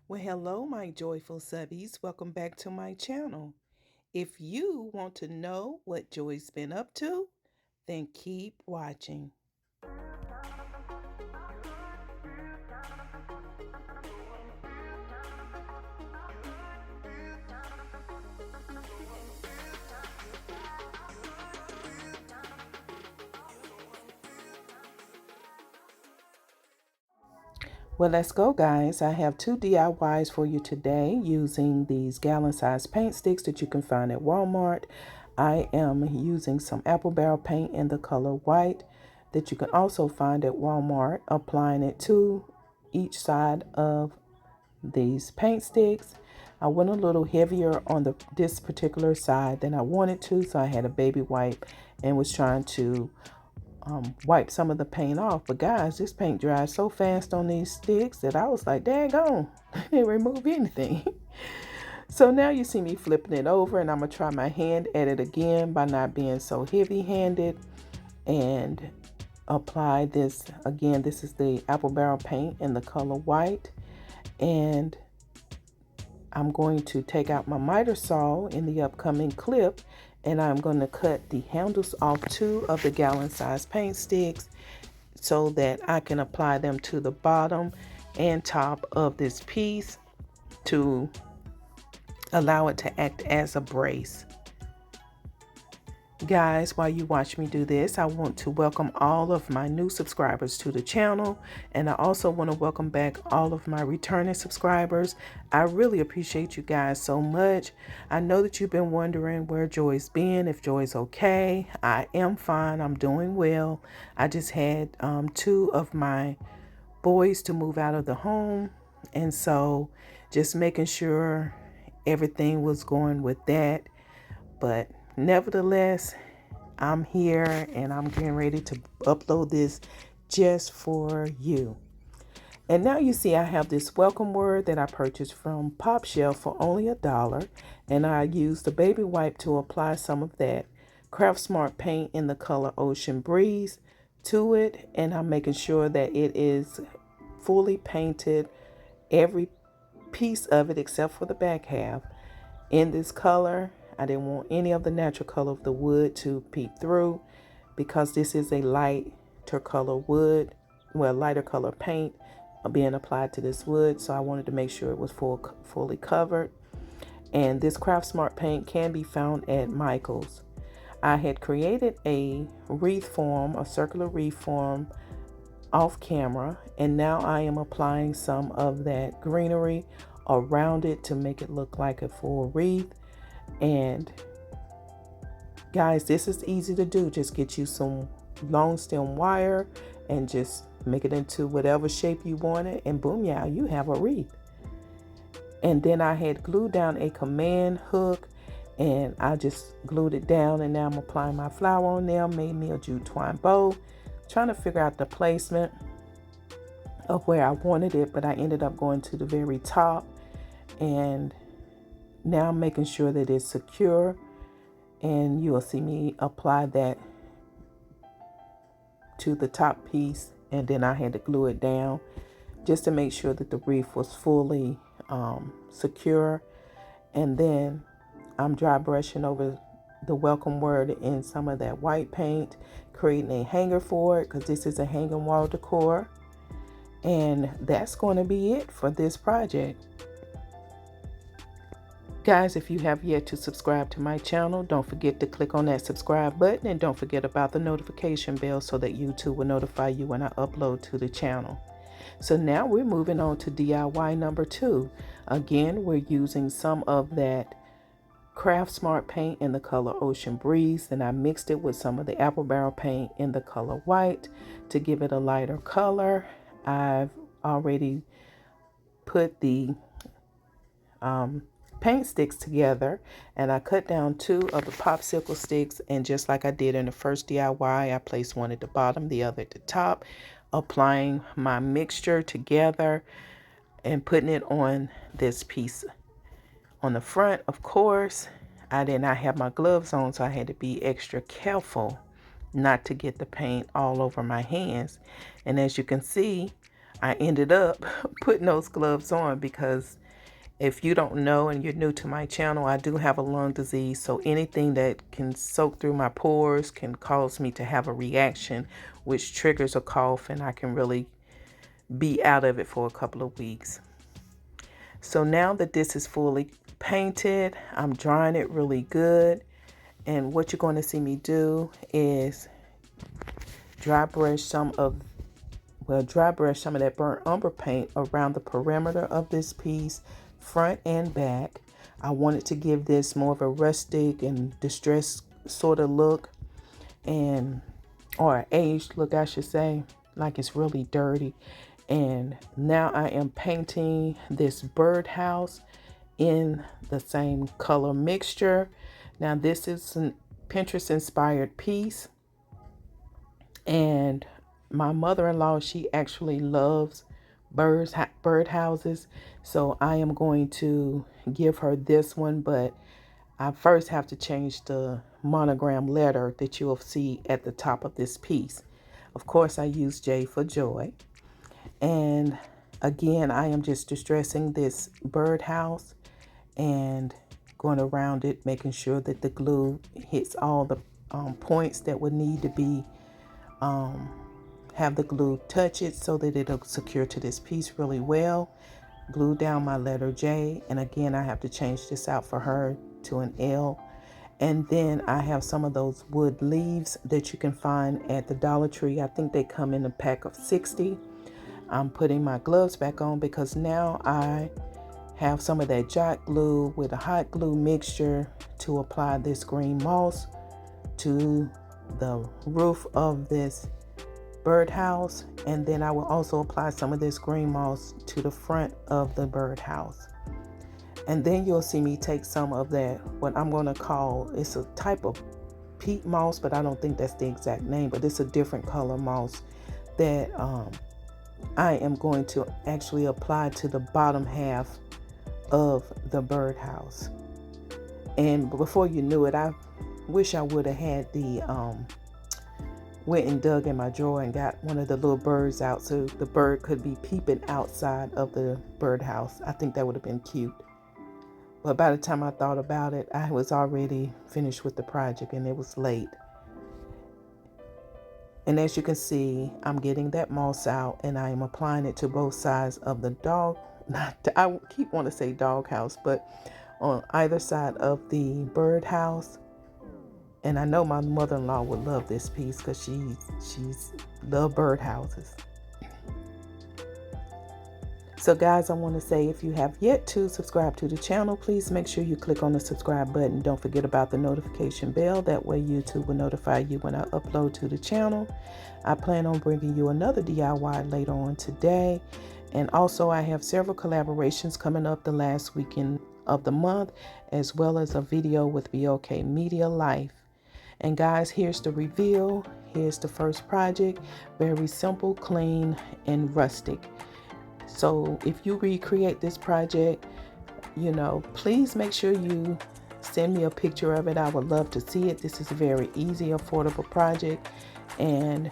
Well, hello, my joyful subbies. Welcome back to my channel. If you want to know what Joy's been up to, then keep watching. Well, let's go, guys. I have two DIYs for you today using these gallon-sized paint sticks that you can find at Walmart. I am using some apple barrel paint in the color white that you can also find at Walmart, applying it to each side of these paint sticks. I went a little heavier on this particular side than I wanted to, so I had a baby wipe and was trying to wipe some of the paint off. But guys, this paint dries so fast on these sticks that I was like, daggone, I didn't remove anything. So now you see me flipping it over, and I'm gonna try my hand at it again by not being so heavy-handed and apply this again. This is the apple barrel paint in the color white, and I'm going to take out my miter saw in the upcoming clip, and I'm going to cut the handles off two of the gallon-sized paint sticks so that I can apply them to the bottom and top of this piece to allow it to act as a brace. Guys, while you watch me do this, I want to welcome all of my new subscribers to the channel, and I also want to welcome back all of my returning subscribers. I really appreciate you guys so much. I know that you've been wondering where Joy's been, if Joy's okay. I am fine. I'm doing well. I just had two of my boys to move out of the home, and so just making sure everything was going with that. But nevertheless, I'm here and I'm getting ready to upload this just for you. And now you see I have this welcome word that I purchased from Pop Shelf for only $1. And I used the baby wipe to apply some of that Craft Smart paint in the color Ocean Breeze to it. And I'm making sure that it is fully painted, every piece of it except for the back half, in this color. I didn't want any of the natural color of the wood to peek through because this is a lighter color wood, well, lighter color paint being applied to this wood. So I wanted to make sure it was fully covered. And this Craft Smart paint can be found at Michael's. I had created a wreath form, a circular wreath form off camera, and now I am applying some of that greenery around it to make it look like a full wreath. And guys, this is easy to do. Just get you some long stem wire and just make it into whatever shape you want it, and boom, yeah, you have a wreath. And then I had glued down a command hook, and I just glued it down, and now I'm applying my flower on there. Made me a jute twine bow, trying to figure out the placement of where I wanted it, but I ended up going to the very top, and now I'm making sure that it's secure, and you will see me apply that to the top piece, and then I had to glue it down just to make sure that the wreath was fully secure. And then I'm dry brushing over the welcome word in some of that white paint, creating a hanger for it because this is a hanging wall decor. And that's going to be it for this project. Guys, if you have yet to subscribe to my channel, don't forget to click on that subscribe button, and don't forget about the notification bell so that YouTube will notify you when I upload to the channel. So now we're moving on to DIY number 2. Again, we're using some of that Craft Smart paint in the color Ocean Breeze, and I mixed it with some of the apple barrel paint in the color white to give it a lighter color. I've already put the paint sticks together, and I cut down 2 of the popsicle sticks, and just like I did in the first DIY, I placed one at the bottom, the other at the top, applying my mixture together and putting it on this piece on the front. Of course, I did not have my gloves on, so I had to be extra careful not to get the paint all over my hands. And as you can see, I ended up putting those gloves on because if you don't know and you're new to my channel, I do have a lung disease. So anything that can soak through my pores can cause me to have a reaction, which triggers a cough, and I can really be out of it for a couple of weeks. So now that this is fully painted, I'm drying it really good. And what you're going to see me do is dry brush some of that burnt umber paint around the perimeter of this piece, front and back. I wanted to give this more of a rustic and distressed sort of look, or aged look, I should say, like it's really dirty. And now I am painting this birdhouse in the same color mixture. Now this is a Pinterest inspired piece, and my mother-in-law, she actually loves birdhouses, so I am going to give her this one, but I first have to change the monogram letter that you'll see at the top of this piece. Of course, I use J for joy. And again, I am just distressing this birdhouse and going around it, making sure that the glue hits all the points that would need to be have the glue touch it so that it'll secure to this piece really well. Glue down my letter J, and again I have to change this out for her to an L. And then I have some of those wood leaves that you can find at the Dollar Tree. I think they come in a pack of 60. I'm putting my gloves back on because now I have some of that jot glue with a hot glue mixture to apply this green moss to the roof of this birdhouse, and then I will also apply some of this green moss to the front of the birdhouse. And then you'll see me take some of that, what I'm going to call, it's a type of peat moss, but I don't think that's the exact name, but it's a different color moss that I am going to actually apply to the bottom half of the birdhouse. And before you knew it, I wish I would have had the went and dug in my drawer and got one of the little birds out so the bird could be peeping outside of the birdhouse. I think that would have been cute. But by the time I thought about it, I was already finished with the project and it was late. And as you can see, I'm getting that moss out and I am applying it to both sides of the I keep wanting to say doghouse, but on either side of the birdhouse. And I know my mother-in-law would love this piece because she's love birdhouses. So guys, I want to say, if you have yet to subscribe to the channel, please make sure you click on the subscribe button. Don't forget about the notification bell. That way YouTube will notify you when I upload to the channel. I plan on bringing you another DIY later on today. And also I have several collaborations coming up the last weekend of the month, as well as a video with BOK Media Life. And guys, here's the reveal. Here's the first project. Very simple, clean, and rustic. So if you recreate this project, you know, please make sure you send me a picture of it. I would love to see it. This is a very easy, affordable project. And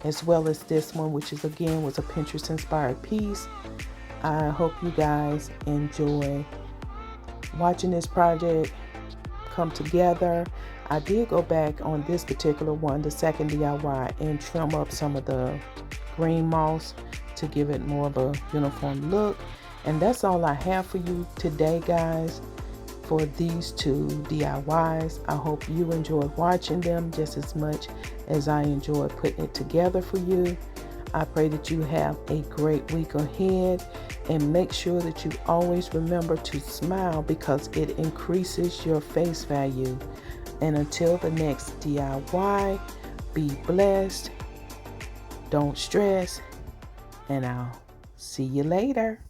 as well as this one, which is again was a Pinterest inspired piece. I hope you guys enjoy watching this project come together. I did go back on this particular one, the second DIY, and trim up some of the green moss to give it more of a uniform look. And that's all I have for you today, guys, for these two DIYs. I hope you enjoyed watching them just as much as I enjoyed putting it together for you. I pray that you have a great week ahead, and make sure that you always remember to smile because it increases your face value. And until the next DIY, be blessed, don't stress, and I'll see you later.